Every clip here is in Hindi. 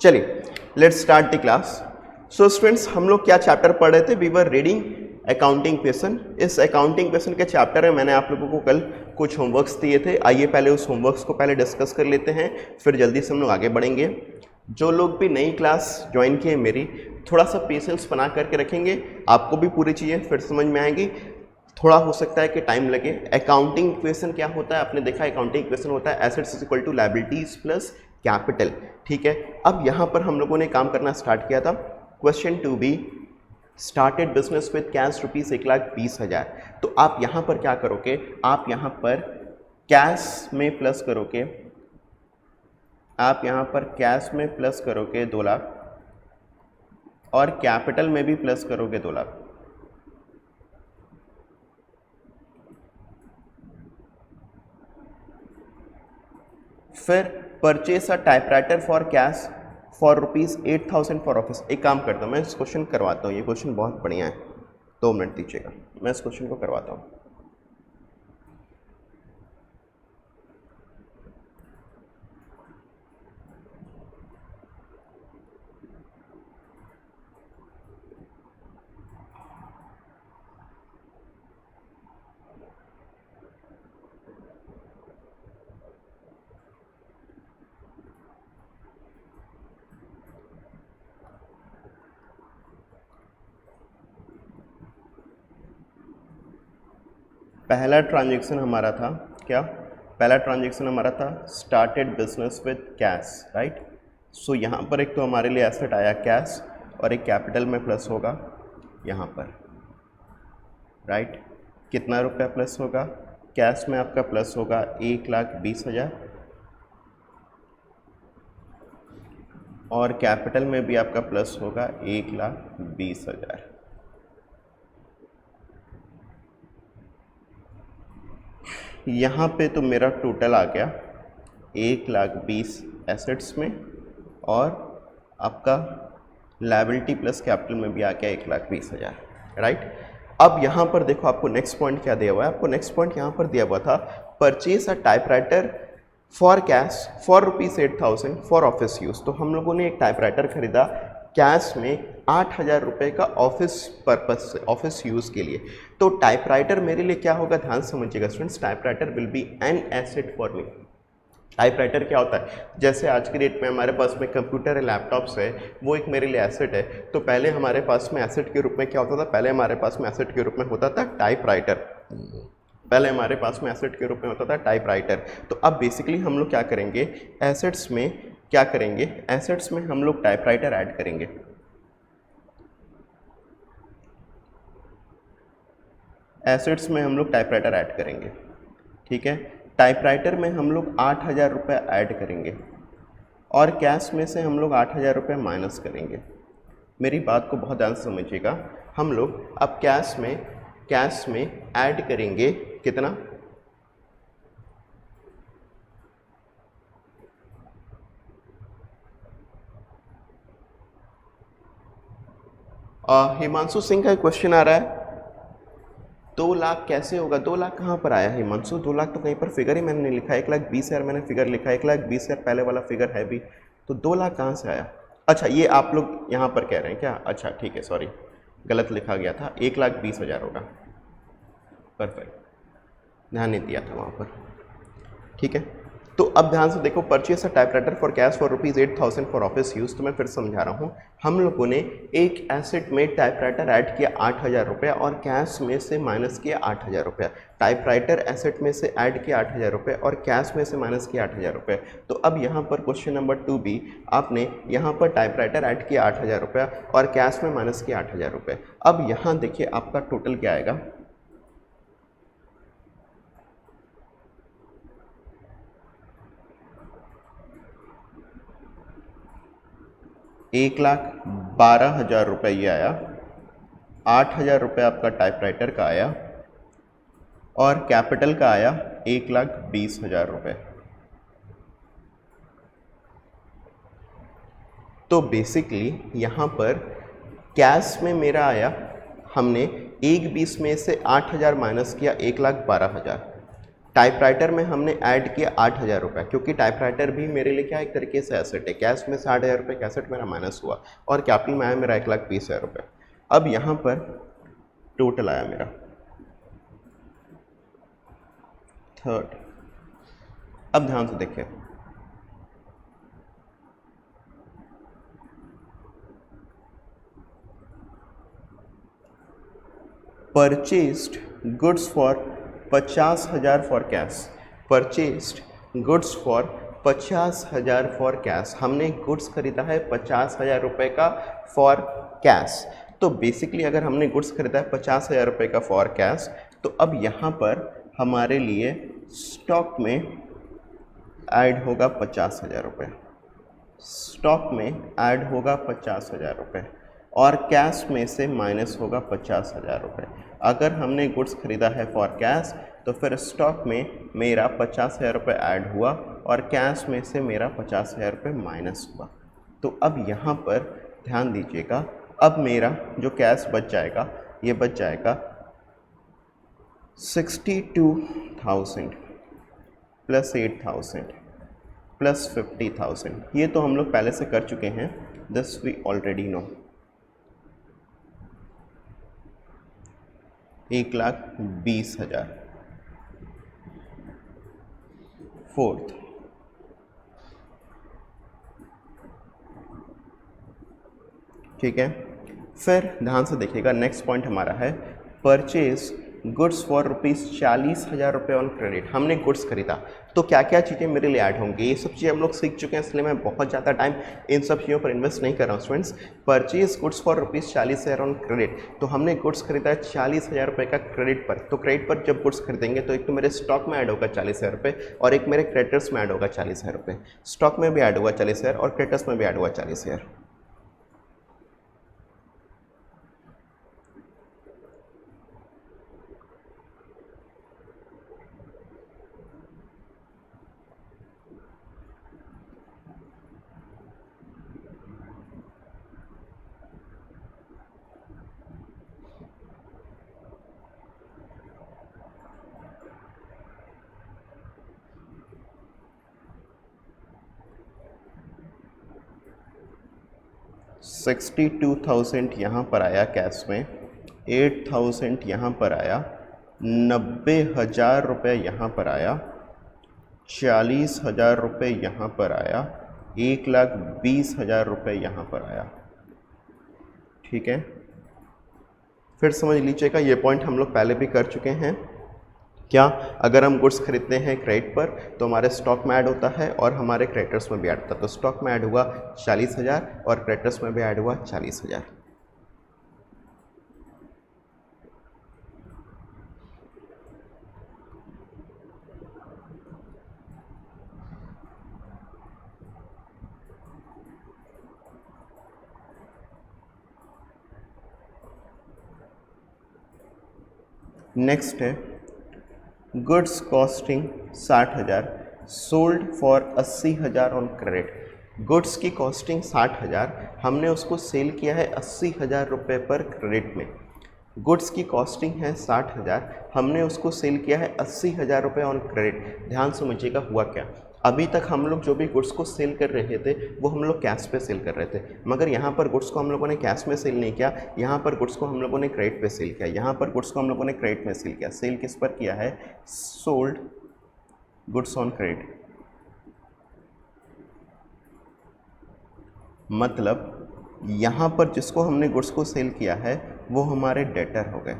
चलिए let's start the class. So students, हम लोग क्या चैप्टर पढ़ रहे थे? We were reading accounting question. इस अकाउंटिंग क्वेश्चन के चैप्टर में मैंने आप लोगों को कल कुछ होमवर्क्स दिए थे। आइए पहले उस होमवर्क्स को पहले डिस्कस कर लेते हैं, फिर जल्दी से हम लोग आगे बढ़ेंगे। जो लोग भी नई क्लास ज्वाइन किए मेरी, थोड़ा सा पेशेंस बना करके रखेंगे, आपको भी पूरी चीज़ें फिर समझ में आएंगी। थोड़ा हो सकता है कि टाइम लगे। अकाउंटिंग इक्वेशन क्या होता है? आपने देखा अकाउंटिंग इक्वेशन होता है assets is equal to liabilities plus capital. ठीक है, अब यहाँ पर हम लोगों ने काम करना स्टार्ट किया था। Question two B started business with cash rupees 1,20,000। तो आप यहाँ पर क्या करोगे? आप यहाँ पर कैश में प्लस करोगे, आप यहाँ पर कैश में प्लस करोगे 2 लाख और कैपिटल में भी प्लस करोगे 2 लाख। फिर purchase a typewriter for cash for rupees 8,000 for office. एक काम करता हूँ, मैं इस क्वेश्चन करवाता हूँ। ये क्वेश्चन बहुत बढ़िया है, 2 मिनट दीजिएगा, मैं इस क्वेश्चन को करवाता हूँ। पहला ट्रांजैक्शन हमारा था क्या? पहला ट्रांजैक्शन हमारा था started business with cash, right. So यहाँ पर एक तो हमारे लिए एसेट आया कैश और एक कैपिटल में प्लस होगा यहाँ पर, राइट। कितना रुपया प्लस होगा? कैश में आपका प्लस होगा 1,20,000 और कैपिटल में भी आपका प्लस होगा 1,20,000। यहाँ पे तो मेरा टोटल आ गया 1,20,000 एसेट्स में और आपका लायबिलिटी प्लस कैपिटल में भी आ गया 1,20,000, राइट। अब यहाँ पर देखो आपको नेक्स्ट पॉइंट क्या दिया हुआ है? आपको नेक्स्ट पॉइंट यहाँ पर दिया हुआ था purchase a typewriter for cash for rupees 8,000 for office use. तो हम लोगों ने एक टाइपराइटर खरीदा कैश में 8,000 रुपये का ऑफिस पर्पस से, ऑफिस यूज़ के लिए। तो टाइपराइटर मेरे लिए क्या होगा? ध्यान समझिएगा students, typewriter will be an asset for me. Typewriter क्या होता है? जैसे आज की डेट में हमारे पास में कंप्यूटर है, लैपटॉप्स है, वो एक मेरे लिए एसेट है। तो पहले हमारे पास में एसेट के रूप में क्या होता था? पहले हमारे पास में एसेट के रूप में होता था टाइपराइटर। पहले हमारे पास में एसेट के रूप में होता था टाइपराइटर। तो अब बेसिकली हम लोग क्या करेंगे? एसेट्स में क्या करेंगे? एसेट्स में हम लोग टाइपराइटर ऐड करेंगे। एसेट्स में हम लोग टाइपराइटर ऐड करेंगे, ठीक है। टाइपराइटर में हम लोग 8,000 रुपये ऐड करेंगे और कैश में से हम लोग 8,000 रुपये माइनस करेंगे। मेरी बात को बहुत ध्यान से समझिएगा। हम लोग अब कैश में ऐड करेंगे कितना? हिमांशु सिंह का क्वेश्चन आ रहा है 2 लाख कैसे होगा? 2 लाख कहाँ पर आया हिमांशु? 2 लाख तो कहीं पर फिगर ही मैंने नहीं लिखा। 1,20,000 मैंने फिगर लिखा, 1,20,000 पहले वाला फिगर है भी, तो 2 लाख कहाँ से आया? अच्छा, ये आप लोग यहाँ पर कह रहे हैं क्या? अच्छा ठीक है, सॉरी गलत लिखा गया था, 1,20,000 होगा। परफेक्ट, ध्यान नहीं दिया था वहाँ पर, ठीक है। तो अब ध्यान से देखो, purchase a typewriter for cash for rupees 8,000 for office use. तो मैं फिर समझा रहा हूँ, हम लोगों ने एक एसेट में टाइपराइटर ऐड किया 8,000 रुपये और कैश में से माइनस किया 8,000 रुपये। टाइपराइटर एसेट में से ऐड किया 8,000 रुपये और कैश में से माइनस किया 8,000 रुपये। तो अब यहाँ पर क्वेश्चन नंबर 2 भी, आपने यहाँ पर टाइपराइटर ऐड किया 8,000 रुपये और कैश में माइनस किया 8,000 रुपये। अब यहाँ देखिए आपका टोटल क्या आएगा? 1,12,000 रुपये ये आया, 8,000 रुपये आपका टाइपराइटर का आया और कैपिटल का आया 1,20,000 रुपये। तो बेसिकली यहाँ पर कैश में मेरा आया, हमने 1,20,000 में से 8,000 माइनस किया 1,12,000। टाइपराइटर में हमने ऐड किया 8,000 रुपये, क्योंकि टाइपराइटर भी मेरे लिए क्या एक तरीके से एसेट है। कैश में से 8,000 रुपये का एसेट मेरा माइनस हुआ और कैपिटल में आया मेरा 1,20,000 रुपये। अब यहाँ पर टोटल आया मेरा थर्ड। अब ध्यान से देखिए, purchased goods for 50,000 for cash, purchased goods for 50,000 for cash. हमने गुड्स खरीदा है 50,000 रुपये का फॉर कैश। तो बेसिकली अगर हमने गुड्स खरीदा है 50,000 रुपये का फॉर कैश, तो अब यहाँ पर हमारे लिए स्टॉक में ऐड होगा 50,000 रुपये, स्टॉक में ऐड होगा 50,000 रुपये और कैश में से माइनस होगा 50,000 रुपये। अगर हमने गुड्स खरीदा है फॉर कैश तो फिर स्टॉक में मेरा 50,000 रुपये ऐड हुआ और कैश में से मेरा 50,000 रुपये माइनस हुआ। तो अब यहाँ पर ध्यान दीजिएगा, अब मेरा जो कैश बच जाएगा ये बच जाएगा 62,000 प्लस 8,000 प्लस 50,000। ये तो हम लोग पहले से कर चुके हैं, this we already know. 1,20,000 fourth. ठीक है, फिर ध्यान से देखिएगा, नेक्स्ट पॉइंट हमारा है परचेज गुड्स फॉर ₹40,000 रुपये ऑन क्रेडिट। हमने गुड्स खरीदा तो क्या क्या चीज़ें मेरे लिए ऐड होंगी, ये सब चीज़ें हम लोग सीख चुके हैं, इसलिए मैं बहुत ज़्यादा टाइम इन सब चीज़ों पर इन्वेस्ट नहीं कर रहा हूँ students. Purchase goods for ₹40,000 on credit, तो हमने गुड्स खरीदा है 40,000 रुपये का क्रेडिट पर। तो क्रेडिट पर जब गुड्स खरीदेंगे तो एक तो मेरे स्टॉक में ऐड होगा 40,000 रुपये और एक मेरे क्रेडिटर्स में ऐड होगा 40,000 रुपये। स्टॉक में भी ऐड होगा 40,000 और क्रेडिटर्स में भी ऐड हुआ 40,000। $62,000 यहाँ पर आया कैश में, 8,000 यहाँ पर आया, 90,000 रुपये यहाँ पर आया, 40,000 रुपये यहाँ पर आया, 1,20,000 रुपये यहाँ पर आया। ठीक है, फिर समझ लीजिएगा ये पॉइंट हम लोग पहले भी कर चुके हैं। क्या, अगर हम गुड्स खरीदते हैं क्रेडिट पर तो हमारे स्टॉक में ऐड होता है और हमारे क्रेडिटर्स में भी ऐड होता है। तो स्टॉक में ऐड हुआ 40,000 और क्रेडिटर्स में भी ऐड हुआ 40,000। नेक्स्ट है goods costing 60,000 sold for 80,000 on credit. Goods की कॉस्टिंग 60,000, हमने उसको सेल किया है 80,000 रुपये पर क्रेडिट में। गुड्स की कॉस्टिंग है 60,000, हमने उसको सेल किया है 80,000 रुपये ऑन क्रेडिट। ध्यान समझिएगा हुआ क्या, अभी तक हम लोग जो भी गुड्स को सेल कर रहे थे वो हम लोग कैश पे सेल कर रहे थे, मगर यहाँ पर गुड्स को हम लोगों ने कैश में सेल नहीं किया, यहाँ पर गुड्स को हम लोगों ने क्रेडिट पे सेल किया। यहाँ पर गुड्स को हम लोगों ने क्रेडिट में सेल किया। सेल किस पर किया है, सोल्ड गुड्स ऑन क्रेडिट। मतलब यहाँ पर जिसको हमने गुड्स को सेल किया है वो हमारे डेटर हो गए।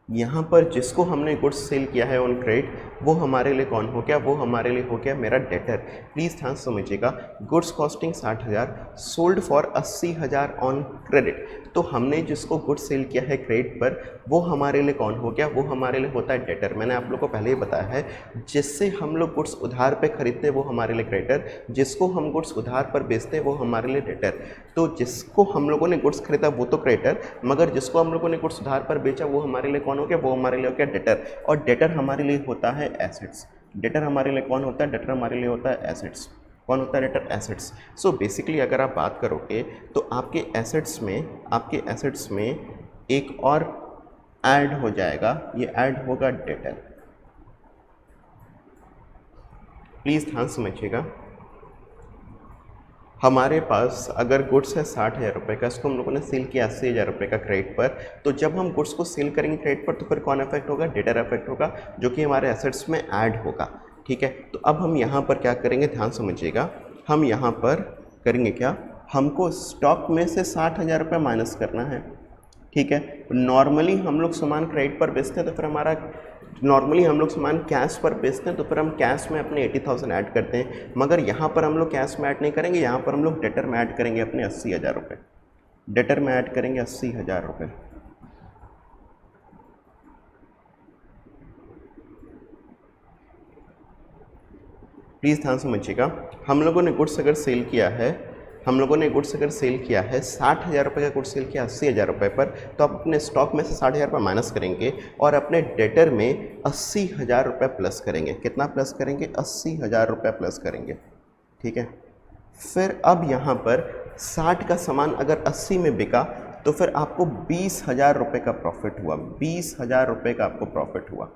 यहाँ पर जिसको हमने गुड्स सेल किया है ऑन क्रेडिट वो हमारे लिए कौन हो गया, वो हमारे लिए हो गया मेरा डेटर। प्लीज़ ध्यान समझिएगा, goods costing 60,000 sold for 80,000 on credit. तो हमने जिसको गुड्स सेल किया है क्रेडिट पर वो हमारे लिए कौन हो गया, वो हमारे लिए होता है डेटर। मैंने आप लोग को पहले ही बताया है, जिससे हम लोग गुड्स उधार पे खरीदते हैं वो हमारे लिए क्रेडिटर, जिसको हम गुड्स उधार पर बेचते हैं वो हमारे लिए डेटर। तो जिसको हम लोगों ने गुड्स खरीदा वो तो क्रेडिटर, मगर जिसको हम लोगों ने गुड्स उधार पर बेचा वो हमारे लिए कौन हो गया, वो हमारे लिए हो गया डेटर। और डेटर हमारे लिए होता है एसेट्स। डेटर हमारे लिए कौन होता है, डेटर हमारे लिए होता है एसेट्स। कौन होता है डेटर, एसेट्स। सो बेसिकली अगर आप बात करोगे तो आपके एसेट्स में एक और ऐड हो जाएगा, ये ऐड होगा डेटर। प्लीज़ ध्यान समझिएगा, हमारे पास अगर गुड्स है 60,000 रुपये का, इसको हम लोगों ने सेल किया 80,000 रुपये का क्रेडिट पर, तो जब हम गुड्स को सेल करेंगे क्रेडिट पर तो फिर कौन इफेक्ट होगा, डेटर इफेक्ट होगा, जो कि हमारे एसेट्स में ऐड होगा। ठीक है, तो अब हम यहाँ पर क्या करेंगे, ध्यान समझिएगा, हम यहाँ पर करेंगे क्या, हमको स्टॉक में से 60,000 रुपये माइनस करना है। ठीक है, नॉर्मली हम लोग सामान क्रेडिट पर बेचते हैं तो फिर हमारा नॉर्मली हम लोग सामान कैश पर बेचते हैं तो फिर हम कैश में अपने 80,000 ऐड करते हैं, मगर यहाँ पर हम लोग कैश में ऐड नहीं करेंगे, यहाँ पर हम लोग डेटर में ऐड करेंगे अपने 80,000 रुपये, डेटर में ऐड करेंगे 80,000 रुपये। प्लीज़ ध्यान समझिएगा, हम लोगों ने गुड्स अगर सेल किया है, हम लोगों ने गुड्स अगर सेल किया है 60,000 रुपये का गुड्स सेल किया 80,000 रुपये पर, तो आप अपने स्टॉक में से 60,000 रुपये माइनस करेंगे और अपने डेटर में 80,000 रुपये प्लस करेंगे। कितना प्लस करेंगे, 80,000 रुपये प्लस करेंगे। ठीक है, फिर अब यहाँ पर 60 का सामान अगर 80 में बिका तो फिर आपको 20,000 रुपये का प्रॉफिट हुआ, 20,000 रुपये का आपको प्रॉफिट हुआ।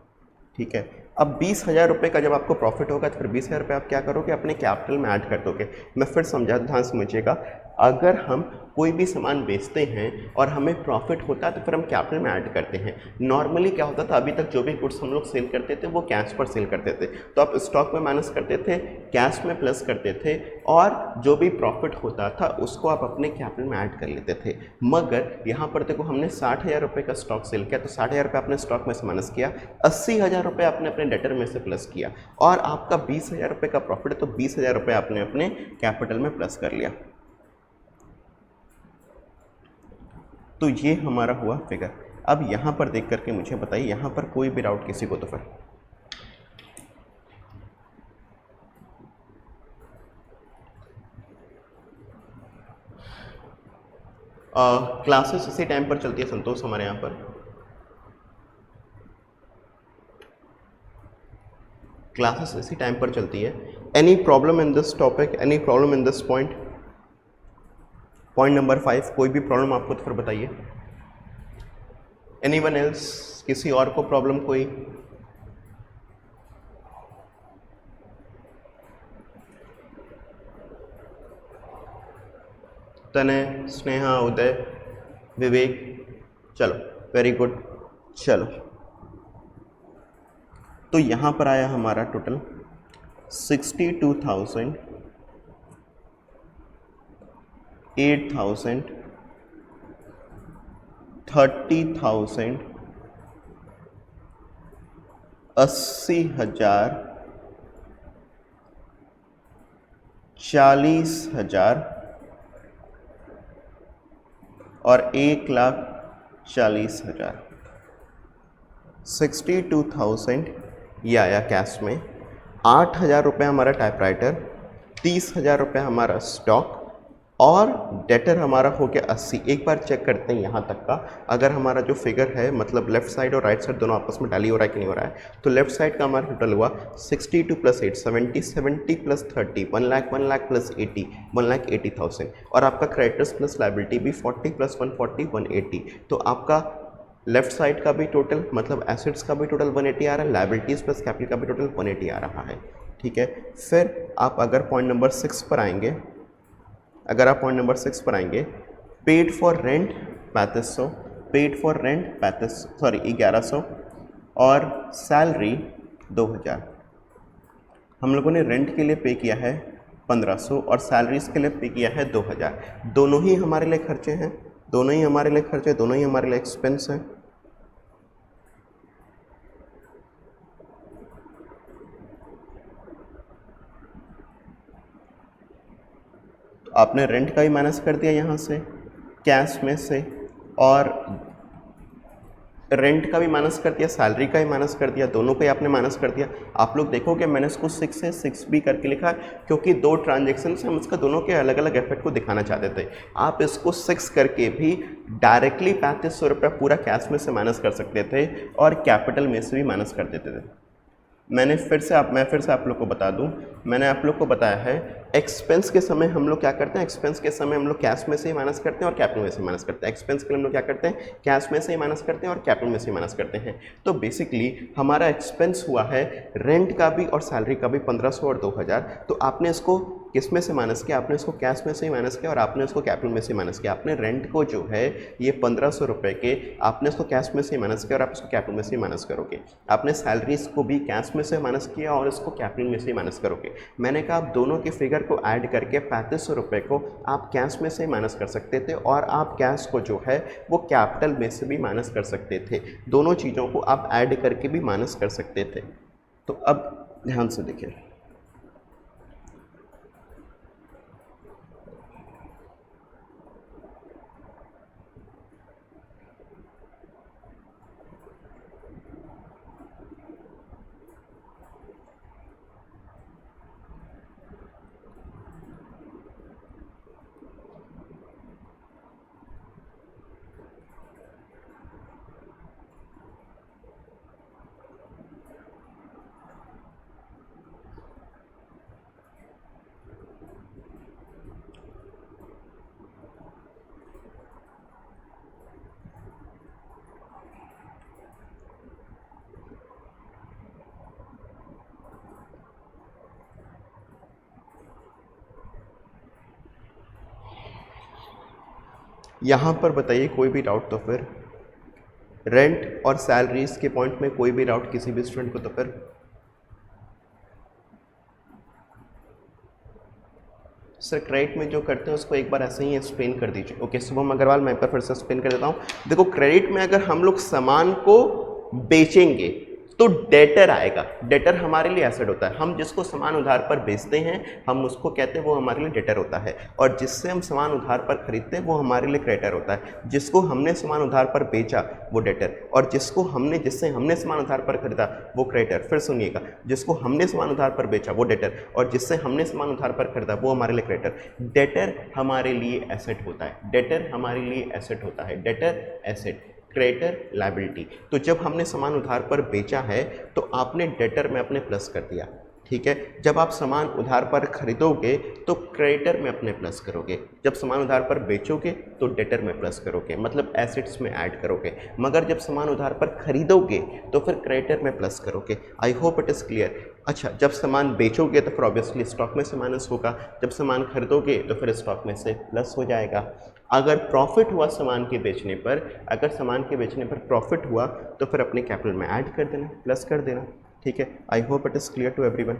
ठीक है, अब 20,000 रुपये का जब आपको प्रॉफिट होगा तो फिर 20,000 रुपये आप क्या करोगे, अपने कैपिटल में ऐड कर दोगे। मैं फिर समझा, ध्यान समझिएगा, अगर हम कोई भी सामान बेचते हैं और हमें प्रॉफिट होता है तो फिर हम कैपिटल में ऐड करते हैं। नॉर्मली क्या होता था, अभी तक जो भी गुड्स हम लोग सेल करते थे वो कैश पर सेल करते थे, तो आप स्टॉक में माइनस करते थे, कैश में प्लस करते थे, और जो भी प्रॉफिट होता था उसको आप अपने कैपिटल में ऐड कर लेते थे। मगर यहाँ पर देखो, हमने 60,000 रुपये का स्टॉक सेल किया तो 60,000 रुपये अपने स्टॉक में से माइनस किया, 80,000 रुपये आपने अपने डेटर में से प्लस किया, और आपका 20,000 रुपये का प्रॉफिट है तो 20,000 रुपये आपने अपने कैपिटल में प्लस कर लिया। तो ये हमारा हुआ फिगर। अब यहाँ पर देख करके मुझे बताइए, यहाँ पर कोई भी डाउट किसी को तो फिर क्लासेस इसी टाइम पर चलती है संतोष हमारे यहाँ पर, क्लासेस इसी टाइम पर चलती है। Any problem in this topic, any problem in this point, point number 5, कोई भी प्रॉब्लम आपको तो फिर बताइए। एनीवन एल्स, किसी और को प्रॉब्लम कोई? तनय, स्नेहा, उदय, विवेक, चलो वेरी गुड। चलो, तो यहाँ पर आया हमारा टोटल 62,000, 8,000, 30,000, 80,000, 40,000 और 1,40,000। 62,000 ये आया कैश में, 8,000 रुपये हमारा टाइपराइटर, 30,000 रुपये हमारा स्टॉक, और डेटर हमारा हो गया 80। एक बार चेक करते हैं यहाँ तक का, अगर हमारा जो फिगर है, मतलब लेफ्ट साइड और राइट साइड दोनों आपस में टैली हो रहा है कि नहीं हो रहा है, तो लेफ्ट साइड का हमारा टोटल हुआ 62 + 8 70, 70 + 30 1 लाख, 1 लाख + 80 1,80,000, और आपका क्रेडिटर्स प्लस लायबिलिटी भी 40 + 140 180। तो आपका लेफ्ट साइड का भी टोटल, मतलब एसेट्स का भी टोटल 180 आ रहा है, लायबिलिटीज़ प्लस कैपिटल का भी टोटल 180 आ रहा है। ठीक है, फिर आप अगर पॉइंट नंबर 6 पर आएंगे, अगर आप पॉइंट नंबर 6 पर आएंगे, paid for rent 3500, paid for rent 1100, और सैलरी 2,000। हम लोगों ने रेंट के लिए पे किया है 1,500 और सैलरीज के लिए पे किया है 2,000। दोनों ही हमारे लिए खर्चे हैं, दोनों ही हमारे लिए खर्चे, दोनों ही हमारे लिए एक्सपेंस हैं। आपने रेंट का भी माइनस कर दिया यहाँ से कैश में से, और रेंट का भी माइनस कर दिया, सैलरी का भी माइनस कर दिया, दोनों का ही आपने माइनस कर दिया। आप लोग देखोगे मैंने इसको 6 से 6 भी करके लिखा है, क्योंकि 2 ट्रांजेक्शन से हम इसका दोनों के अलग अलग इफेक्ट को दिखाना चाहते थे। आप इसको 6 करके भी डायरेक्टली 3500 रुपये पूरा कैश में से माइनस कर सकते थे और कैपिटल में से भी माइनस कर देते थे। मैं फिर से आप लोग को बता दूं, मैंने आप लोग को बताया है एक्सपेंस के समय हम लोग क्या करते हैं, एक्सपेंस के समय हम लोग कैश में से ही माइनस करते हैं और कैपिटल में से माइनस करते हैं। एक्सपेंस के लिए हम लोग क्या करते हैं, कैश में से ही माइनस करते हैं और कैपिटल में से ही माइनस करते हैं। तो बेसिकली हमारा एक्सपेंस हुआ है रेंट का भी और सैलरी का भी 1500 और 2000। तो आपने इसको किस में से माइनस किया, आपने इसको कैश में से ही माइनस किया और आपने इसको कैपिटल में से माइनस किया। आपने रेंट को जो है ये 1500 रुपये के, आपने इसको कैश में से ही माइनस किया और आप इसको कैपिटल में से ही माइनस करोगे। आपने सैलरीज को भी कैश में से माइनस किया और इसको कैपिटल में से ही माइनस करोगे। मैंने कहा आप दोनों के फिगर को ऐड करके 3500 रुपये को आप कैश में से ही माइनस कर सकते थे और आप कैश को जो है वो कैपिटल में से भी माइनस कर सकते थे। दोनों चीज़ों को आप ऐड करके भी माइनस कर सकते थे। तो अब ध्यान से देखिए, यहाँ पर बताइए कोई भी डाउट, तो फिर रेंट और सैलरीज के पॉइंट में कोई भी डाउट किसी भी स्टूडेंट को, तो फिर सर क्रेडिट में जो करते हैं उसको एक बार ऐसे ही एक्सप्लेन कर दीजिए। ओके शुभम अग्रवाल, मैं एक बार फिर से एक्सप्लेन कर देता हूँ। देखो क्रेडिट में अगर हम लोग सामान को बेचेंगे तो डेटर आएगा। डेटर हमारे लिए एसेट होता है। हम जिसको सामान उधार पर बेचते हैं हम उसको कहते हैं वो हमारे लिए डेटर होता है, और जिससे हम सामान उधार पर खरीदते हैं वो हमारे लिए क्रेडिटर होता है। जिसको हमने सामान उधार पर बेचा वो डेटर, और जिससे हमने सामान उधार पर खरीदा वो क्रेडिटर। फिर सुनिएगा, जिसको हमने सामान उधार पर बेचा वो डेटर, और जिससे हमने सामान उधार पर खरीदा वो हमारे लिए क्रेडिटर। डेटर हमारे लिए एसेट होता है। डेटर हमारे लिए एसेट होता है। Debtor asset, creditor liability. तो जब हमने सामान उधार पर बेचा है तो आपने डेटर में अपने प्लस कर दिया, ठीक है। जब आप सामान उधार पर खरीदोगे तो क्रेडिटर में अपने प्लस करोगे। जब सामान उधार पर बेचोगे तो डेटर में प्लस करोगे, मतलब एसेट्स में ऐड करोगे। मगर जब सामान उधार पर खरीदोगे तो फिर क्रेडिटर में प्लस करोगे। आई होप इट इज़ क्लियर। अच्छा, जब सामान बेचोगे तो फिर ऑब्वियसली स्टॉक में से माइनस होगा। जब सामान खरीदोगे तो फिर स्टॉक में से प्लस हो जाएगा। अगर प्रॉफिट हुआ सामान के बेचने पर, अगर सामान के बेचने पर प्रॉफिट हुआ तो फिर अपने कैपिटल में ऐड कर देना, प्लस कर देना, ठीक है। I hope it is clear to everyone.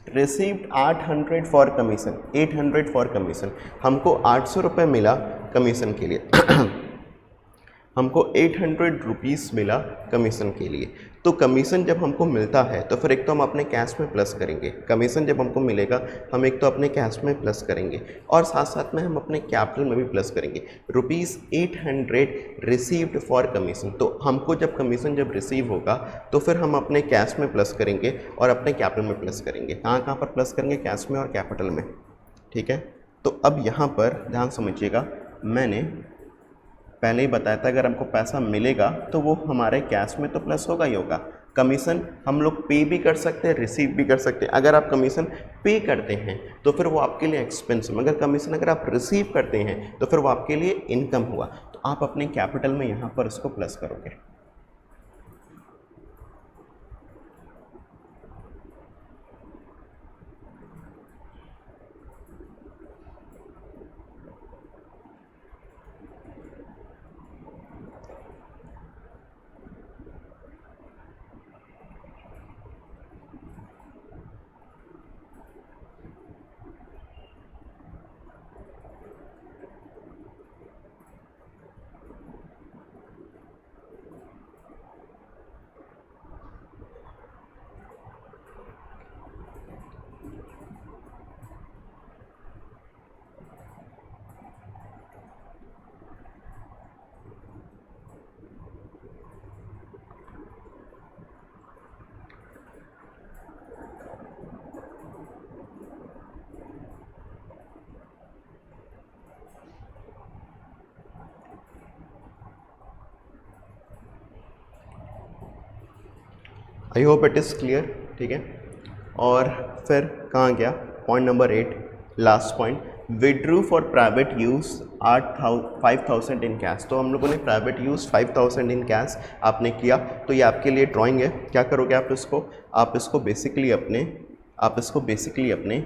Received 800 for commission, 800 for commission. हमको 800 रुपये मिला कमीशन के लिए हमको 800 रुपीज़ मिला कमीशन के लिए। तो कमीशन जब हमको मिलता है तो फिर एक तो हम अपने कैश में प्लस करेंगे। कमीशन जब हमको मिलेगा हम एक तो अपने कैश में प्लस करेंगे और साथ साथ में हम अपने कैपिटल में भी प्लस करेंगे। Rupees 800 received for commission. तो हमको जब कमीशन जब रिसीव होगा तो फिर हम अपने कैश में प्लस करेंगे और अपने कैपिटल में प्लस करेंगे। कहाँ कहाँ पर प्लस करेंगे? कैश में और कैपिटल में, ठीक है। तो अब यहाँ पर ध्यान समझिएगा, मैंने पहले ही बताया था अगर हमको पैसा मिलेगा तो वो हमारे कैश में तो प्लस होगा ही होगा। कमीशन हम लोग पे भी कर सकते हैं, रिसीव भी कर सकते हैं। अगर आप कमीशन पे करते हैं तो फिर वो आपके लिए एक्सपेंस, मगर कमीशन अगर आप रिसीव करते हैं तो फिर वो आपके लिए इनकम हुआ। तो आप अपने कैपिटल में यहाँ पर उसको प्लस करोगे। आई होप इट इज़ क्लियर, ठीक है। और फिर कहाँ गया, point number 8, last point, withdrew for private use 5,000 in cash. तो हम लोगों ने प्राइवेट यूज़ 5,000 इन कैश आपने किया, तो ये आपके लिए ड्राइंग है। क्या करोगे आप इसको बेसिकली अपने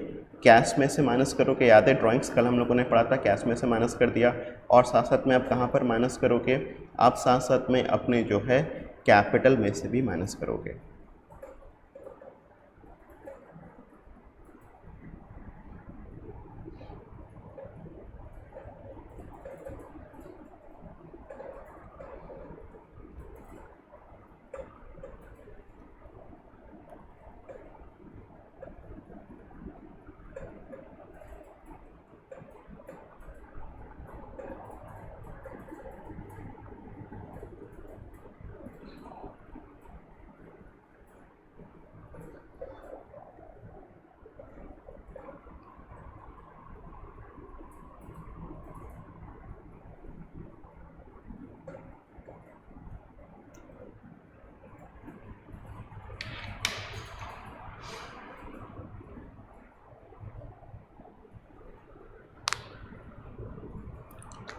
कैश में से माइनस करोगे। याद है ड्राइंग्स कल हम लोगों ने पढ़ा था, कैश में से माइनस कर दिया। और साथ साथ में आप कहाँ पर माइनस करोगे, आप साथ साथ में अपने जो है कैपिटल में से भी माइनस करोगे।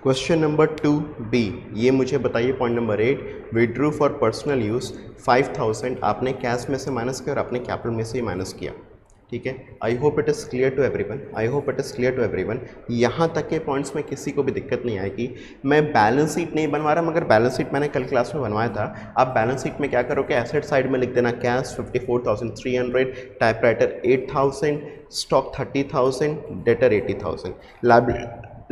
क्वेश्चन नंबर 2B, ये मुझे बताइए point number 8, withdrew for personal use 5,000 आपने कैश में से माइनस किया और आपने कैपिटल में से ही माइनस किया, ठीक है। I hope it is clear to everyone, यहाँ तक के पॉइंट्स में किसी को भी दिक्कत नहीं आएगी। मैं बैलेंस शीट नहीं बनवा रहा, मगर बैलेंस शीट मैंने कल क्लास में बनवाया था। आप बैलेंस शीट में क्या करोगे, एसेट साइड में लिख देना cash 54,300, typewriter 8,000, stock 30,000, debtor 80,000,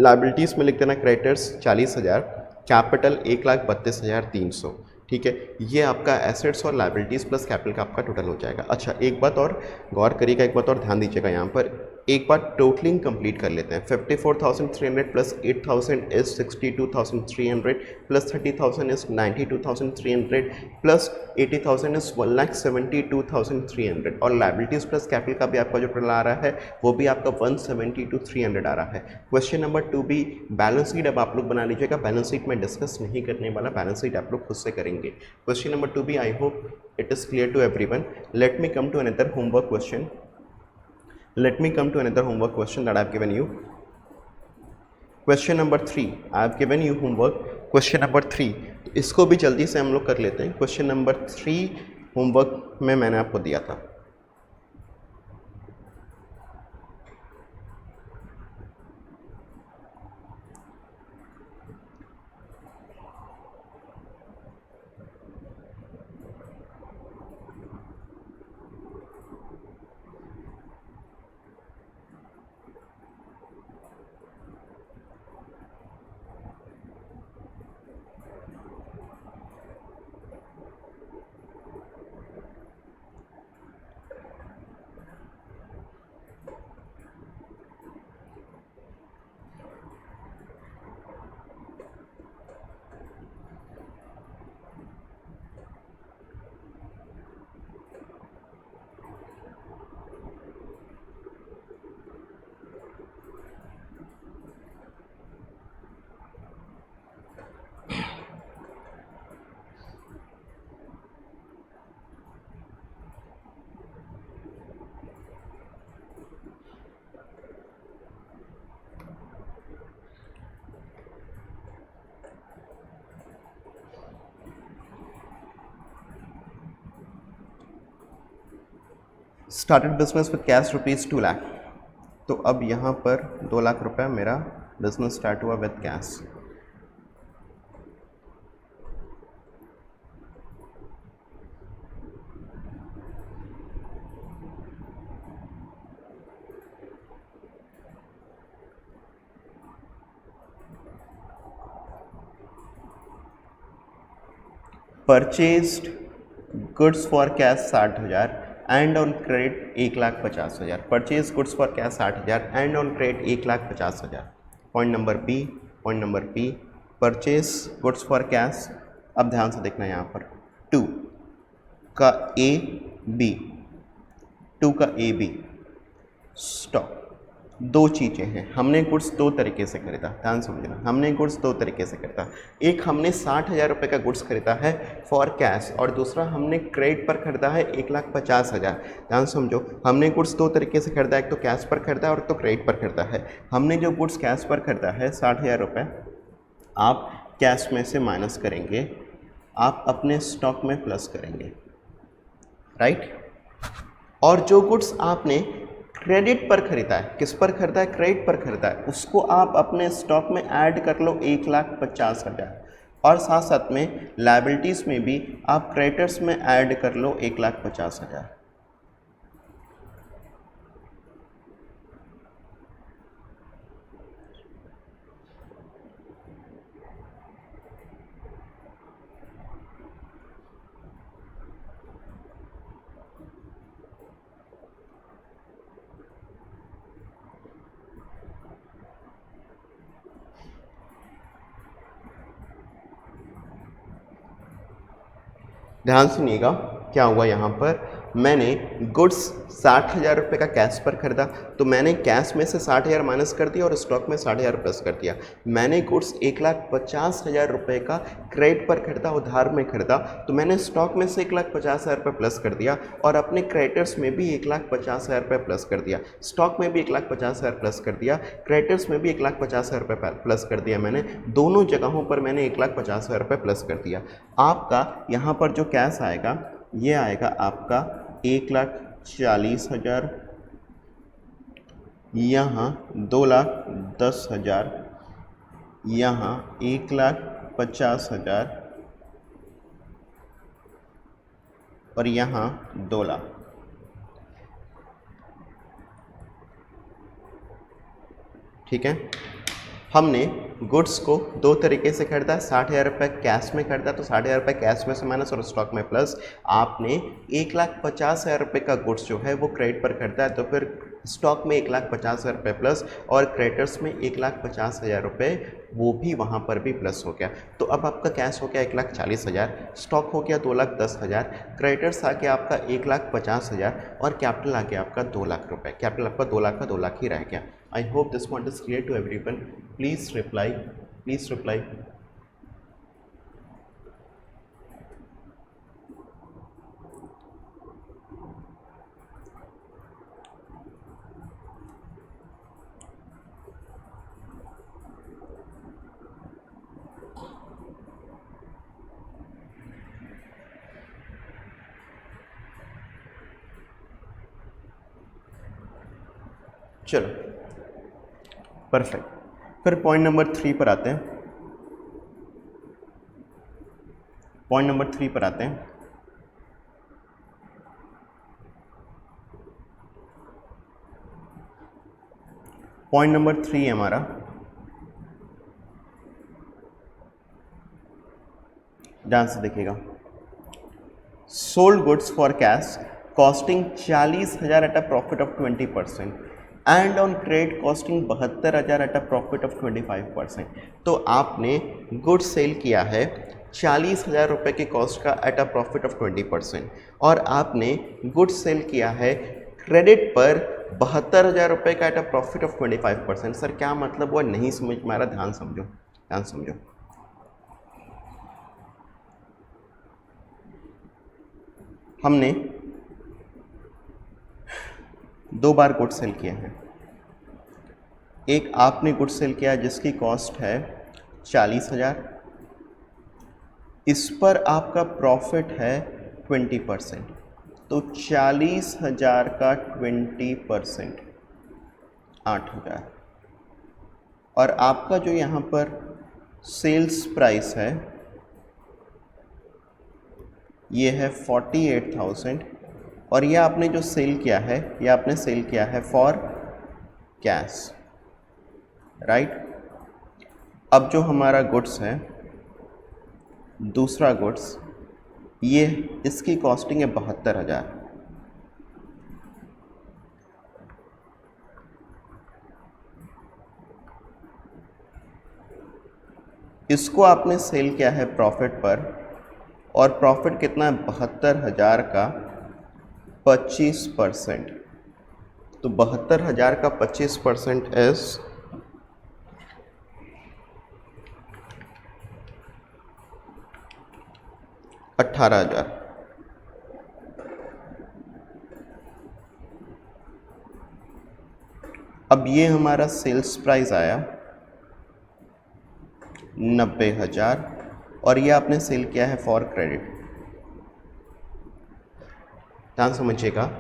liabilities में लिख देना क्रेडिटर्स 40,000, कैपिटल 1,32,300, ठीक है। ये आपका एसेट्स और लाइबिलिटीज़ प्लस कैपिटल का आपका टोटल हो जाएगा। अच्छा, एक बात और गौर करिएगा, एक बात और ध्यान दीजिएगा, यहाँ पर एक बार टोटलिंग कंप्लीट कर लेते हैं। 54,300 plus 8,000 is 62,300 plus 30,000 is 92,300 plus 80,000 is 1,72,300 और लाइबिलिटीज़ प्लस कैपिटल का भी आपका जो टोटल आ रहा है वो भी आपका 172,300 आ रहा है। Question number 2B, balance sheet अब आप लोग बना लीजिएगा। बैलेंस शीट में डिस्कस नहीं करने वाला, बैलेंस शीट आप लोग खुद से करेंगे। Question number 2B, I hope it is clear to everyone. Let me come to another homework question that I have given you. Question number 3, I have given you homework question number 3, इसको भी जल्दी से हम लोग कर लेते हैं। क्वेश्चन नंबर 3 होमवर्क में मैंने आपको दिया था। Started business with cash ₹2 lakh. तो अब यहाँ पर 2 लाख रुपया मेरा बिजनेस स्टार्ट हुआ with cash. Purchased goods for cash 60,000 and on credit 1,50,000। Purchase goods for cash 60,000 and on credit 1,50,000। Point number B, purchase goods for cash. अब ध्यान से देखना यहाँ पर 2 का ए बी स्टॉक दो चीज़ें हैं, हमने गुड्स दो तरीके से खरीदा, ध्यान समझना, हमने गुड्स दो तरीके से खरीदा। एक हमने 60,000 रुपये का गुड्स खरीदा है फॉर कैश, और दूसरा हमने क्रेडिट पर खरीदा है 1,50,000। ध्यान समझो, हमने गुड्स दो तरीके से खरीदा, एक तो कैश पर खरीदा और एक तो क्रेडिट पर खरीदा है। हमने जो गुड्स कैश पर खरीदा है 60,000 रुपये, आप कैश में से माइनस करेंगे, आप अपने स्टॉक में प्लस करेंगे, राइट। और जो गुड्स आपने क्रेडिट पर खरीदा है, किस पर खरीदा है, क्रेडिट पर खरीदा है, उसको आप अपने स्टॉक में ऐड कर लो 1,50,000, और साथ साथ में लायबिलिटीज़ में भी आप क्रेडिटर्स में ऐड कर लो 1,50,000। ध्यान सुनिएगा क्या हुआ यहाँ पर, मैंने गुड्स 60,000 रुपये का कैश पर खरीदा, तो मैंने कैश में से 60,000 माइनस कर दिया और स्टॉक में 60,000 प्लस कर दिया। मैंने गुड्स 1,50,000 रुपये का क्रेडिट पर खरीदा, उधार में खरीदा, तो मैंने स्टॉक में से 1,50,000 रुपये प्लस कर दिया और अपने क्रेडिटर्स में भी 1,50,000 रुपये प्लस कर दिया, स्टॉक में भी 1,50,000 प्लस कर दिया, क्रेडिटर्स में भी 1,50,000 रुपये प्लस कर दिया। मैंने दोनों जगहों पर मैंने 1,50,000 रुपये प्लस कर दिया। आपका यहाँ पर जो कैश आएगा ये आएगा आपका 1,40,000, यहाँ 2,10,000, यहाँ 1,50,000 और यहाँ 2 लाख। ठीक है, हमने गुड्स को दो तरीके से खरीदा, 60,000 रुपये कैश में खरीदा तो 60,000 रुपये कैश में से माइनस और स्टॉक में प्लस। आपने 1,50,000 रुपये का गुड्स जो है वो क्रेडिट पर खरीदा है, तो फिर स्टॉक में 1,50,000 रुपये प्लस और क्रेडिटर्स में 1,50,000 रुपये, वो भी वहाँ पर भी प्लस हो गया। तो अब आपका कैश हो गया 1,40,000, स्टॉक हो गया 2,10,000, क्रेडिटर्स आ गया आपका 1,50,000 और कैपिटल आ गया आपका 2 लाख रुपये। कैपिटल आपका 2 लाख का 2 लाख ही रह गया। I hope this point is clear to everyone. Please reply. Please reply. चलो परफेक्ट, फिर पॉइंट नंबर 3 पर आते हैं। पॉइंट नंबर 3 पर आते हैं। पॉइंट नंबर 3 है हमारा, ध्यान से देखिएगा। Sold goods for cash costing 40,000 at a profit of 20% and on credit costing 72,000 at a profit of 25%। तो आपने गुड्स सेल किया है 40,000 रुपये के कॉस्ट का एट अ प्रॉफिट ऑफ 20%, और आपने गुड्स सेल किया है क्रेडिट पर 72,000 रुपये का at a profit of 25%। Sir क्या मतलब वो नहीं समझ में आ रहा, ध्यान समझो, ध्यान समझो। हमने 2 बार गुड सेल किए हैं। एक आपने गुड सेल किया जिसकी कॉस्ट है 40,000, इस पर आपका प्रॉफिट है 20%, तो 40,000 का 20% 8,000, और आपका जो यहाँ पर सेल्स प्राइस है ये है 48,000, और ये आपने जो सेल किया है ये आपने सेल किया है फॉर कैश, राइट। अब जो हमारा गुड्स है दूसरा गुड्स, ये इसकी कॉस्टिंग है 72,000, इसको आपने सेल किया है प्रॉफिट पर, और प्रॉफिट कितना है 72,000 का 25%, तो 72,000 का 25% इज 18,000। अब ये हमारा सेल्स प्राइस आया 90,000 और ये आपने सेल किया है फॉर क्रेडिट। ध्यान समझिएगा,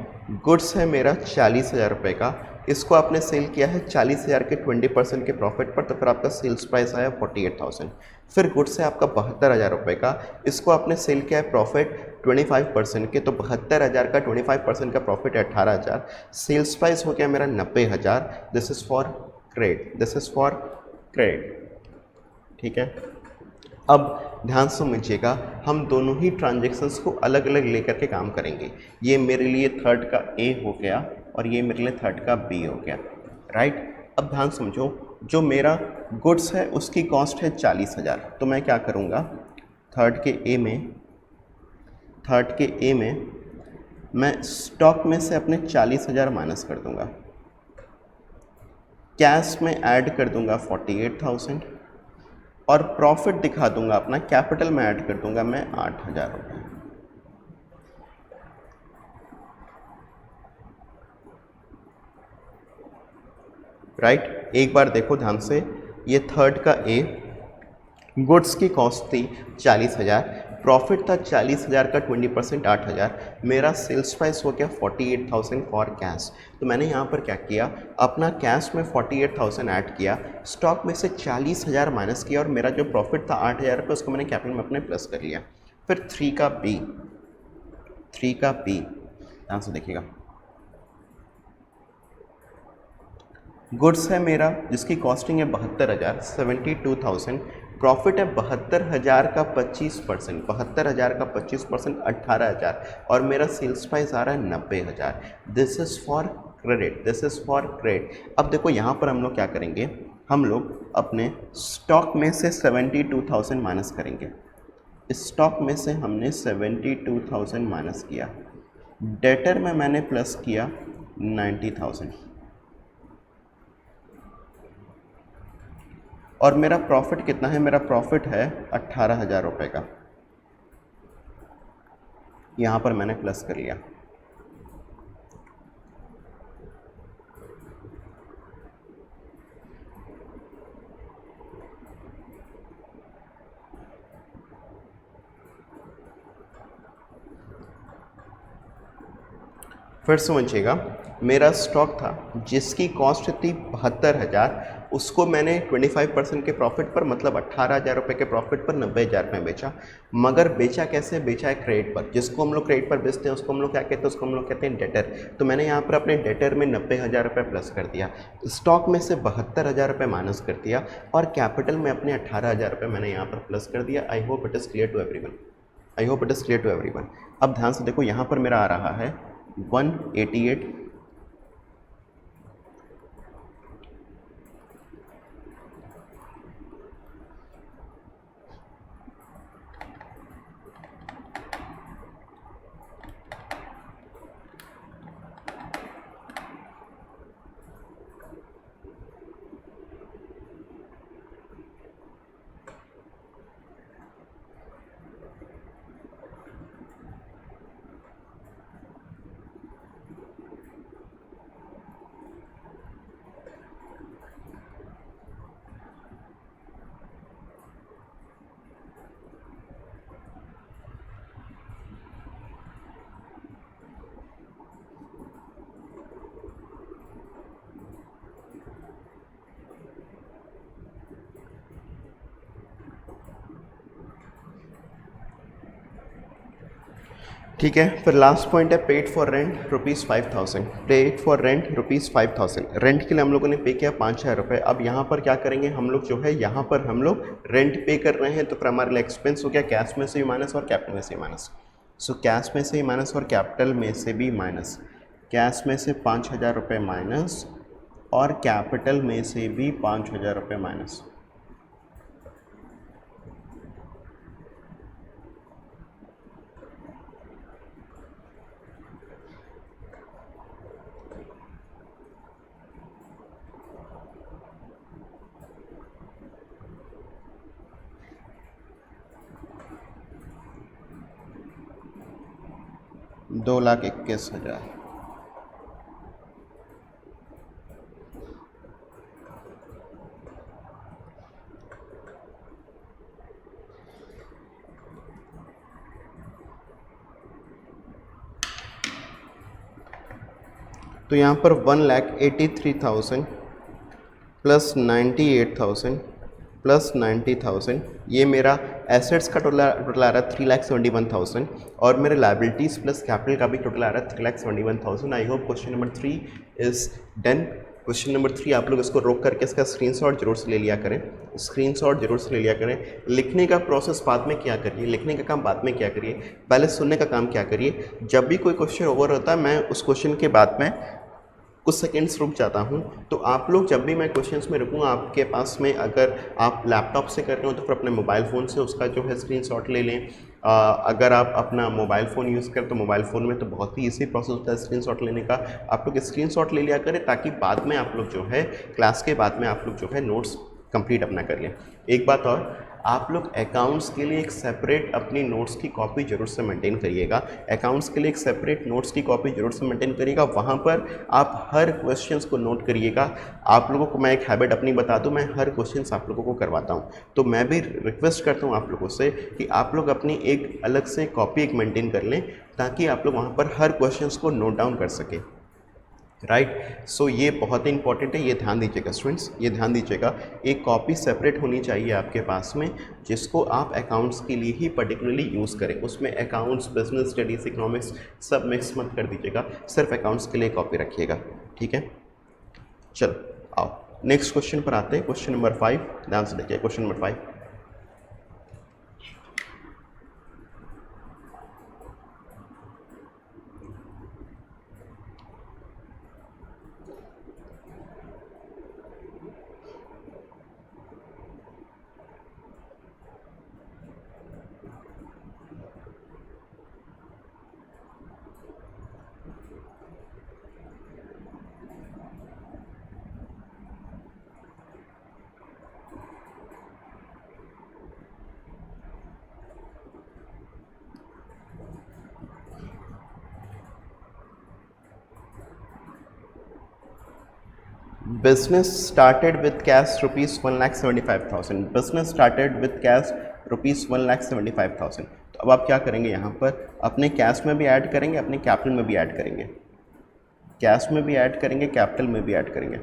गुड्स है मेरा 40,000 रुपये का, इसको आपने सेल किया है 40,000 के 20% के प्रॉफिट पर, तो फिर आपका सेल्स प्राइस आया 48,000। फिर गुड्स है आपका 72,000 रुपये का, इसको आपने सेल किया है प्रॉफिट 25% के, तो 72,000 का 25% का प्रॉफिट है 18,000। सेल्स प्राइस हो गया मेरा 90,000। This is for credit, this is for credit. ठीक है, अब ध्यान समझिएगा, हम दोनों ही ट्रांजेक्शन्स को अलग अलग लेकर के काम करेंगे। ये मेरे लिए थर्ड का ए हो गया और ये मेरे लिए थर्ड का बी हो गया, राइट। अब ध्यान समझो, जो मेरा गुड्स है उसकी कॉस्ट है 40,000, तो मैं क्या करूँगा, थर्ड के ए में मैं स्टॉक में से अपने 40,000 माइनस कर दूँगा, कैश में ऐड कर दूँगा 48,000 और प्रॉफिट दिखा दूंगा अपना, कैपिटल में ऐड कर दूंगा मैं 8,000 रुपये। राइट, एक बार देखो ध्यान से, ये थर्ड का ए, गुड्स की कॉस्ट थी 40,000, प्रॉफिट था 40,000 का 20% 8,000, मेरा सेल्स प्राइस हो गया 48,000 फॉर कैश। तो मैंने यहाँ पर क्या किया, अपना कैश में 48,000 ऐड किया, स्टॉक में से 40,000 माइनस किया और मेरा जो प्रॉफिट था 8,000 रुपये, उसको मैंने कैपिटल में अपने प्लस कर लिया। फिर थ्री का बी ध्यान से देखिएगा, गुड्स है मेरा जिसकी कॉस्टिंग है 72,000, 72,000, प्रॉफिट है 72,000 का 25%, 72,000 का 25% 18,000 और मेरा सेल्स प्राइस आ रहा है 90,000। This is for credit, this is for credit. अब देखो यहाँ पर हम लोग क्या करेंगे, हम लोग अपने स्टॉक में से 72,000 माइनस करेंगे। स्टॉक में से हमने 72,000 माइनस किया, डेटर में मैंने प्लस किया 90,000 और मेरा प्रॉफिट कितना है, मेरा प्रॉफिट है 18,000 रुपये का, यहाँ पर मैंने प्लस कर लिया। फिर समझिएगा, मेरा स्टॉक था जिसकी कॉस्ट थी 72,000, उसको मैंने 25% के प्रॉफिट पर, मतलब 18,000 रुपये के प्रॉफिट पर 90,000 में बेचा। मगर बेचा कैसे, बेचा है क्रेडिट पर, जिसको हम लोग क्रेडिट पर बेचते हैं उसको हम लोग क्या कहते हैं, उसको हम लोग कहते हैं डेटर। तो मैंने यहाँ पर अपने डेटर में 90,000 रुपये प्लस कर दिया, स्टॉक में से 72,000 रुपये माइनस कर दिया और कैपिटल में अपने 18,000 रुपये मैंने यहाँ पर प्लस कर दिया। I hope it is clear to everyone. अब ध्यान से देखो, यहाँ पर मेरा आ रहा है 188, ठीक है। फिर लास्ट पॉइंट है paid for rent ₹5,000, paid for rent ₹5,000। Rent के लिए हम लोगों ने पे किया 5,000 रुपये। अब यहाँ पर क्या करेंगे हम लोग, जो है यहाँ पर हम लोग रेंट पे कर रहे हैं, तो फिर हमारे लिए एक्सपेंस हो गया कैश में से भी माइनस और कैपिटल में से भी माइनस। सो कैश में से ही माइनस और कैपिटल में से भी माइनस, कैश में से 5,000 रुपये माइनस और कैपिटल में से भी 5,000 रुपये माइनस। 2,21,000। तो यहाँ पर 1,83,000 प्लस 98,000 प्लस 90,000, ये मेरा एसेट्स का टोटल आ रहा है 3,71,000 और मेरे लाइबिलिटीज़ प्लस कैपिटल का भी टोटल आ रहा है 3,71,000। I hope question number 3 is done. Question number 3 आप लोग इसको रोक करके इसका स्क्रीनशॉट जरूर से ले लिया करें, स्क्रीनशॉट जरूर से ले लिया करें। लिखने का प्रोसेस बाद में क्या करिए, लिखने का काम बाद में क्या करिए, पहले सुनने का काम क्या करिए। जब भी कोई क्वेश्चन ओवर होता है मैं उस क्वेश्चन के बाद में कुछ सेकेंड्स रुक जाता हूं। तो आप लोग जब भी मैं क्वेश्चंस में रुकूँगा, आपके पास में अगर आप लैपटॉप से कर रहे हो तो फिर अपने मोबाइल फ़ोन से उसका जो है स्क्रीनशॉट ले लें। अगर आप अपना मोबाइल फ़ोन यूज़ करें तो मोबाइल फ़ोन में तो बहुत ही ईजी प्रोसेस होता है स्क्रीनशॉट लेने का। आप लोग स्क्रीनशॉट ले लिया करें ताकि बाद में आप लोग जो है क्लास के बाद में आप लोग जो है नोट्स कंप्लीट अपना कर लें। एक बात और, आप लोग अकाउंट्स के लिए एक सेपरेट अपनी नोट्स की कॉपी जरूर से मेंटेन करिएगा। अकाउंट्स के लिए एक सेपरेट नोट्स की कॉपी जरूर से मेंटेन करिएगा। वहाँ पर आप हर क्वेश्चंस को नोट करिएगा। आप लोगों को मैं एक हैबिट अपनी बता दूं, मैं हर क्वेश्चंस आप लोगों को करवाता हूँ, तो मैं भी रिक्वेस्ट करता हूँ आप लोगों से कि आप लोग अपनी एक अलग से कॉपी एक मेंटेन कर लें ताकि आप लोग वहाँ पर हर क्वेश्चंस को नोट डाउन कर सकें। राइट, सो ये बहुत ही इंपॉर्टेंट है, ये ध्यान दीजिएगा स्टूडेंट्स, ये ध्यान दीजिएगा। एक कॉपी सेपरेट होनी चाहिए आपके पास में जिसको आप अकाउंट्स के लिए ही पर्टिकुलरली यूज़ करें। उसमें अकाउंट्स, बिजनेस स्टडीज, इकोनॉमिक्स सब मिक्स मत कर दीजिएगा, सिर्फ अकाउंट्स के लिए कॉपी रखिएगा, ठीक है। चलो आओ नेक्स्ट क्वेश्चन पर आते हैं। क्वेश्चन नंबर 5 ध्यान से देखिए। Question number 5, business started with cash rupees 1,75,000। business started with cash rupees 1,75,000। तो अब आप क्या करेंगे, यहाँ पर अपने कैश में भी ऐड करेंगे, अपने कैपिटल में भी ऐड करेंगे, कैश में भी ऐड करेंगे, कैपिटल में भी ऐड करेंगे।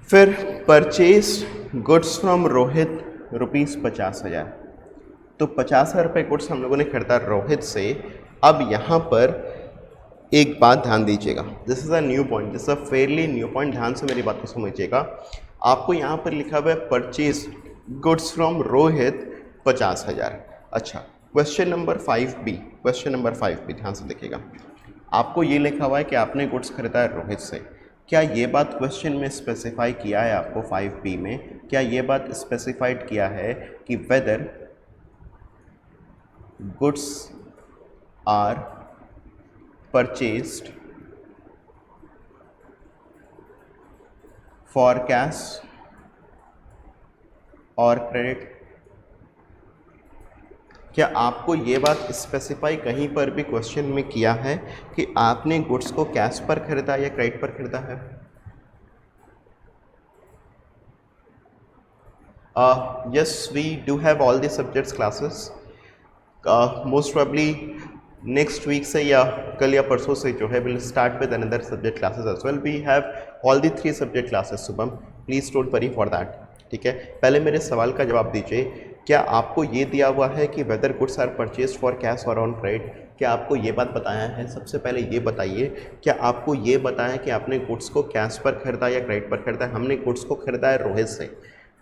फिर परचेज गुड्स फ्रॉम रोहित ₹50,000। तो 50,000 रुपये गुड्स हम लोगों ने खरीदा रोहित से। अब यहाँ पर एक बात ध्यान दीजिएगा, this is a new point, this is a fairly new point, ध्यान से मेरी बात को समझिएगा। आपको यहाँ पर लिखा हुआ है परचेज गुड्स फ्रॉम रोहित 50,000। अच्छा, question number 5B, question number 5B ध्यान से देखिएगा। आपको ये लिखा हुआ है कि आपने गुड्स खरीदा है रोहित से। क्या ये बात क्वेश्चन में स्पेसिफाई किया है आपको 5B में, क्या ये बात स्पेसिफाइड किया है कि whether goods are purchased for cash और क्रेडिट? क्या आपको ये बात स्पेसिफाई कहीं पर भी क्वेश्चन में किया है कि आपने गुड्स को कैश पर खरीदा या क्रेडिट पर खरीदा है? Yes, we do have all the subjects classes. Most probably next week से या कल या परसों से जो है will start with another subject classes as well. We have all the 3 subject classes Shubham, please don't worry for that. ठीक है, पहले मेरे सवाल का जवाब दीजिए, क्या आपको ये दिया हुआ है कि whether goods are purchase for cash और ऑन क्रेडिट? क्या आपको ये बात बताया है? सबसे पहले ये बताइए, क्या आपको ये बताया कि आपने गुड्स को कैश पर खरीदा या क्रेडिट पर खरीदा? हमने गुड्स को खरीदा है रोहित से,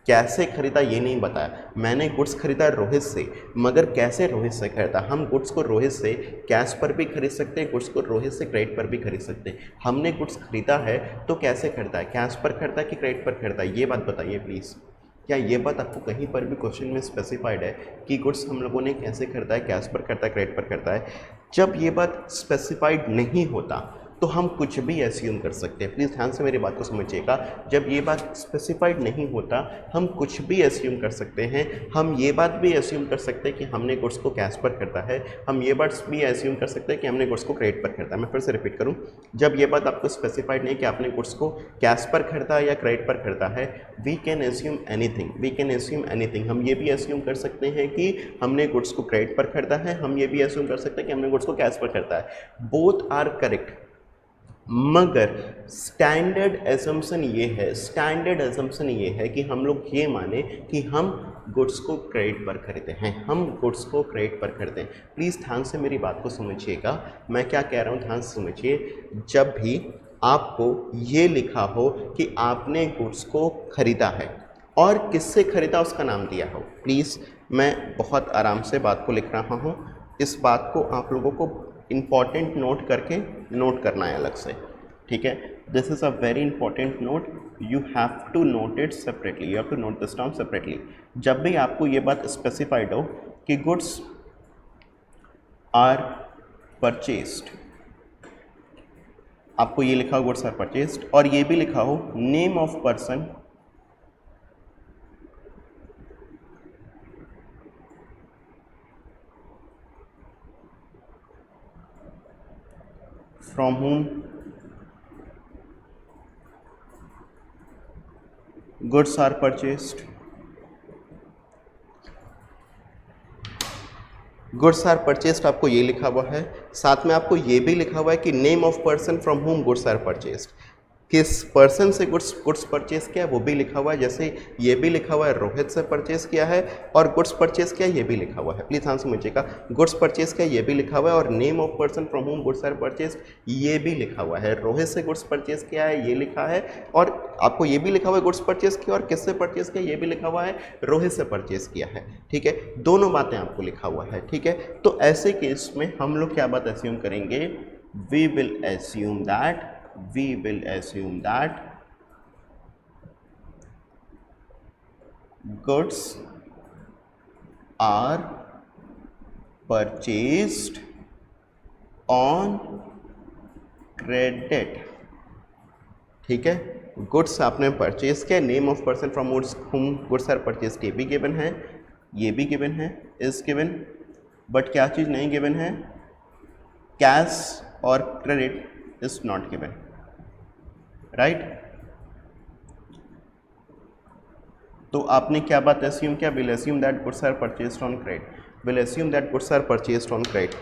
कैसे खरीदा ये नहीं बताया। मैंने गुड्स खरीदा रोहित से, मगर कैसे रोहित से खरीदा? हम गुड्स को रोहित से कैश पर भी खरीद सकते हैं, गुड्स को रोहित से क्रेडिट पर भी खरीद सकते हैं। हमने गुड्स खरीदा है तो कैसे खरीदा है? कैश पर खरीदा कि क्रेडिट पर खरीदा? ये बात बताइए प्लीज़। क्या ये बात आपको कहीं पर भी क्वेश्चन में स्पेसिफाइड है कि गुड्स हम लोगों ने कैसे खरीदा है, कैश पर खरीदा है, क्रेडिट पर खरीदा है? जब ये बात स्पेसिफाइड नहीं होता तो हम कुछ भी एस्यूम कर सकते हैं। प्लीज़ ध्यान से मेरी बात को समझिएगा, जब ये बात स्पेसिफाइड नहीं होता हम कुछ भी एस्यूम कर सकते हैं। हम ये बात भी एस्यूम कर सकते हैं कि हमने गुड्स को कैश पर खरीदा है, हम ये बात भी एस्यूम कर सकते हैं कि हमने गुड्स को क्रेडिट पर खरीदा है। मैं फिर से रिपीट करूं, जब ये बात आपको स्पेसिफाइड नहीं कि आपने गुड्स को कैश पर खरीदा या क्रेडिट पर खरीदा है, we can assume anything, we can assume anything. हम ये भी एस्यूम कर सकते हैं कि हमने गुड्स को क्रेडिट पर खरीदा है, हम ये भी एस्यूम कर सकते हैं कि हमने गुड्स को कैश पर खरीदा है। बोथ आर करेक्ट, मगर स्टैंडर्ड एजम्पशन ये है, स्टैंडर्ड एजम्पशन ये है कि हम लोग ये माने कि हम गुड्स को क्रेडिट पर खरीदते हैं, हम गुड्स को क्रेडिट पर खरीदते हैं। प्लीज़ ध्यान से मेरी बात को समझिएगा, मैं क्या कह रहा हूँ ध्यान से समझिए। जब भी आपको ये लिखा हो कि आपने गुड्स को खरीदा है और किससे खरीदा उसका नाम दिया हो, प्लीज़ मैं बहुत आराम से बात को लिख रहा हूँ, इस बात को आप लोगों को इम्पॉर्टेंट नोट करके नोट करना है अलग से। ठीक है, this is a very important note, you have to note it separately, you have to note this term separately. जब भी आपको ये बात स्पेसिफाइड हो कि गुड्स आर परचेस्ड, आपको ये लिखा हो गुड्स आर परचेस्ड और ये भी लिखा हो name of person from whom goods are purchased, goods are purchased आपको ये लिखा हुआ है, साथ में आपको ये भी लिखा हुआ है कि name of person from whom goods are purchased, किस पर्सन से गुड्स परचेज किया है वो भी लिखा हुआ है। जैसे ये भी लिखा हुआ है रोहित से परचेज किया है और गुड्स परचेज किया ये भी लिखा हुआ है। प्लीज़ ध्यान समझिएगा, गुड्स परचेज किया ये भी लिखा हुआ है और name of person from whom goods are purchase ये भी लिखा हुआ है। रोहित से गुड्स परचेज किया है ये लिखा है और आपको ये भी लिखा हुआ है गुड्स परचेज किया और किससे परचेज किया ये भी लिखा हुआ है, रोहित से परचेज किया है। ठीक है, दोनों बातें आपको लिखा हुआ है। ठीक है, तो ऐसे केस में हम लोग क्या बात एज्यूम करेंगे, we will assume that goods are purchased on credit। ठीक है, गुड्स आपने परचेज किया, name of person from whom goods are purchase ये भी गिवन है, ये भी गिवन है, इज गिवन, बट क्या चीज़ नहीं गिवन है, कैश और credit is not given, right. तो आपने क्या बात एस्यूम किया, will assume that goods are purchased on credit, will assume that goods are purchased on credit.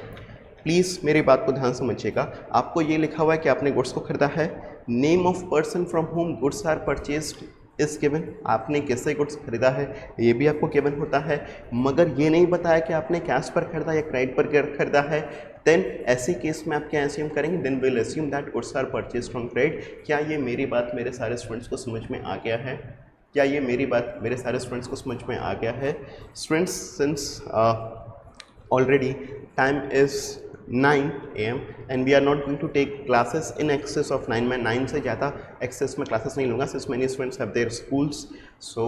Please मेरी बात को ध्यान समझिएगा, आपको ये लिखा हुआ है कि आपने गुड्स को खरीदा है, name of person from whom goods are purchased is given, आपने किससे गुड्स खरीदा है ये भी आपको गिवन होता है, मगर ये नहीं बताया कि आपने कैश पर खरीदा या क्रेडिट पर खरीदा है। देन ऐसे केस में आप क्या एस्यूम करेंगे, then will assume that goods are purchased on credit. क्या ये मेरी बात मेरे सारे स्टूडेंट्स को समझ में आ गया है? क्या ये मेरी बात मेरे सारे स्टूडेंट्स को समझ में आ गया है? Students, since already time is 9 AM and we are not going to take classes in excess of 9, मैं 9 से ज़्यादा एक्सेस में क्लासेस नहीं लूँगा, since many students have their schools, so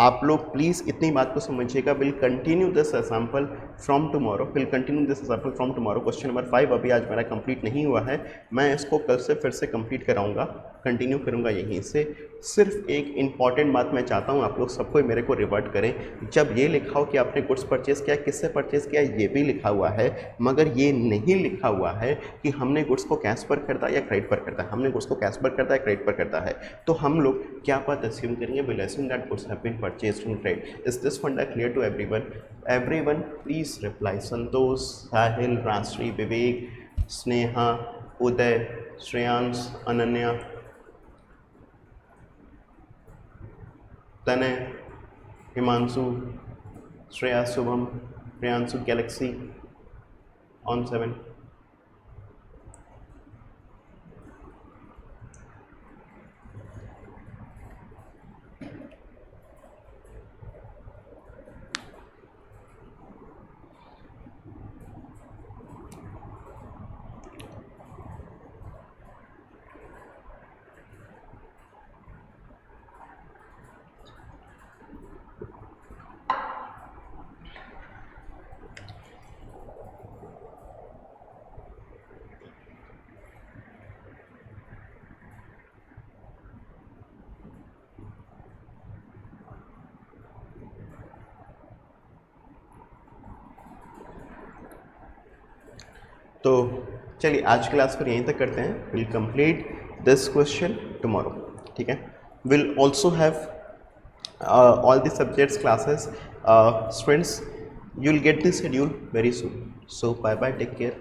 आप लोग प्लीज़ इतनी बात को समझिएगा। Will continue this example from tomorrow, will continue this example from tomorrow. Question number 5 अभी आज मेरा कंप्लीट नहीं हुआ है, मैं इसको कल से फिर से कंप्लीट कराऊंगा, कंटिन्यू करूंगा यहीं से। सिर्फ एक इंपॉर्टेंट बात मैं चाहता हूं आप लोग सबको मेरे को रिवर्ट करें, जब ये लिखा हो कि आपने गुड्स परचेज किया, किससे परचेज किया ये भी लिखा हुआ है, मगर ये नहीं लिखा हुआ है कि हमने गुड्स को कैश पर खरीदा या क्रेडिट पर खरीदा। हमने गुड्स को कैश पर खरीदा या क्रेडिट पर खरीदा है, तो हम लोग क्या बात एस्यूम करेंगे, will assume that goods have been purchased in trade. Is this funda clear to everyone? Everyone, please reply. Santosh, Sahil, Rashri, Vivek, Sneha, Uday, Shreyans, Ananya, Tanay, Himanshu, Shreya, Subham, Priyanshu, Galaxy, on 7. तो चलिए आज क्लास पर यहीं तक करते हैं. Will complete this question tomorrow. ठीक है. Will also have all the subjects classes. Students, you will get the schedule very soon. So bye bye, take care.